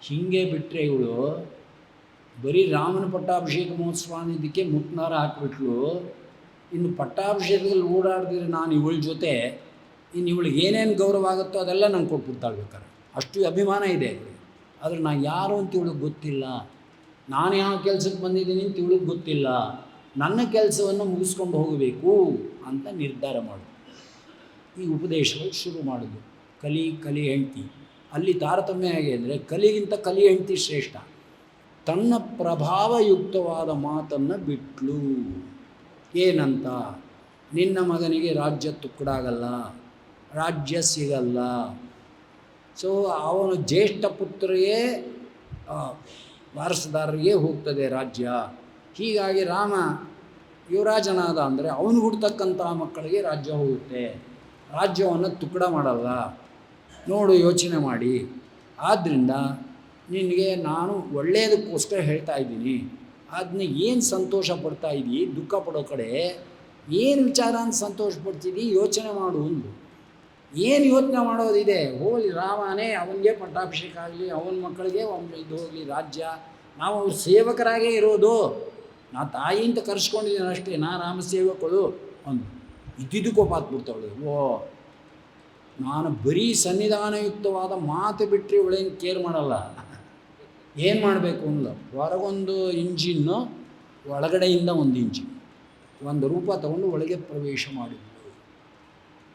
ಹೀಗೆ ಬಿಟ್ಟರೆ ಇವಳು ಬರೀ ರಾಮನ ಪಟ್ಟಾಭಿಷೇಕ ಮಹೋತ್ಸವ ಇದಕ್ಕೆ ಮುತ್ನಾರ ಹಾಕಿಬಿಟ್ಲು. ಇನ್ನು ಪಟ್ಟಾಭಿಷೇಕದಲ್ಲಿ ಓಡಾಡ್ದಿದ್ರೆ ನಾನು ಇವಳ ಜೊತೆ ಇನ್ನು ಇವಳಿಗೆ ಏನೇನು ಗೌರವ ಆಗುತ್ತೋ ಅದೆಲ್ಲ ನಂಗೆ ಕೊಟ್ಬಿಡ್ತಾಳೆ ಬೇಕಾರೆ. ಅಷ್ಟು ಅಭಿಮಾನ ಇದೆ ಇವಳಿಗೆ. ಆದರೆ ನಾನು ಯಾರು ಅಂತ ಇವಳಿಗೆ ಗೊತ್ತಿಲ್ಲ, ನಾನು ಯಾವ ಕೆಲಸಕ್ಕೆ ಬಂದಿದ್ದೀನಿ ಅಂತ ಇವಳಿಗೆ ಗೊತ್ತಿಲ್ಲ. ನನ್ನ ಕೆಲಸವನ್ನು ಮುಗಿಸ್ಕೊಂಡು ಹೋಗಬೇಕು ಅಂತ ನಿರ್ಧಾರ ಮಾಡು. ಈ ಉಪದೇಶಗಳು ಶುರು ಮಾಡಿದ್ರು. ಕಲಿ ಹೆಂಡ್ತಿ. ಅಲ್ಲಿ ತಾರತಮ್ಯ ಹೇಗೆ ಅಂದರೆ ಕಲಿಗಿಂತ ಕಲಿ ಹೆಂಡ್ತಿ ಶ್ರೇಷ್ಠ. ತನ್ನ ಪ್ರಭಾವಯುಕ್ತವಾದ ಮಾತನ್ನು ಬಿಟ್ಲು. ಏನಂತ? ನಿನ್ನ ಮಗನಿಗೆ ರಾಜ್ಯ ತುಕ್ಕಡಾಗಲ್ಲ, ರಾಜ್ಯ ಸಿಗಲ್ಲ. ಸೊ ಅವನು ಜ್ಯೇಷ್ಠ ಪುತ್ರರಿಗೆ ವಾರಸುದಾರರಿಗೆ ಹೋಗ್ತದೆ ರಾಜ್ಯ. ಹೀಗಾಗಿ ರಾಮ ಯುವರಾಜನಾದ ಅಂದರೆ ಅವನು ಹುಡ್ತಕ್ಕಂಥ ಮಕ್ಕಳಿಗೆ ರಾಜ್ಯ ಹೋಗುತ್ತೆ, ರಾಜ್ಯವನ್ನು ತುಕ್ಕಡ ಮಾಡಲ್ಲ. ನೋಡು, ಯೋಚನೆ ಮಾಡಿ. ಆದ್ದರಿಂದ ನಿನಗೆ ನಾನು ಒಳ್ಳೆಯದಕ್ಕೋಸ್ಕರ ಹೇಳ್ತಾ ಇದ್ದೀನಿ. ಅದನ್ನ ಏನು ಸಂತೋಷ ಪಡ್ತಾ ಇದ್ದೀ, ದುಃಖ ಪಡೋ ಕಡೆ ಏನು ವಿಚಾರ ಅಂತ ಸಂತೋಷ ಪಡ್ತಿದ್ದೀ, ಯೋಚನೆ ಮಾಡು ಒಂದು. ಏನು ಯೋಚನೆ ಮಾಡೋದಿದೆ? ಹೋಗಲಿ, ರಾಮನೇ ಅವನಿಗೆ ಪಟ್ಟಾಭಿಷೇಕ ಆಗಲಿ, ಅವನ ಮಕ್ಕಳಿಗೆ ಒಂದು ಇದು ಹೋಗಲಿ ರಾಜ್ಯ. ನಾವು ಅವ್ರ ಸೇವಕರಾಗೇ ಇರೋದು. ನಾ ತಾಯಿ ಅಂತ ಕರೆಸ್ಕೊಂಡಿದ್ದೀನಿ ಅಷ್ಟೇ, ನಾ ರಾಮ ಸೇವಕಳು ಅಂದು ಇದ್ದಿದ್ದು ಕೋಪ ಹಾಕ್ಬಿಡ್ತಾವಳು. ಓ, ನಾನು ಬರೀ ಸನ್ನಿಧಾನಯುಕ್ತವಾದ ಮಾತು ಬಿಟ್ಟರೆ ಇವಳೇನು ಕೇರ್ ಮಾಡಲ್ಲ. ಏನು ಮಾಡಬೇಕು ಅಂದ್ಲ, ಹೊರಗೊಂದು ಇಂಜಿನ್ನು, ಒಳಗಡೆಯಿಂದ ಒಂದು ಇಂಜಿನ್, ಒಂದು ರೂಪ ತಗೊಂಡು ಒಳಗೆ ಪ್ರವೇಶ ಮಾಡಿದ್ಲು.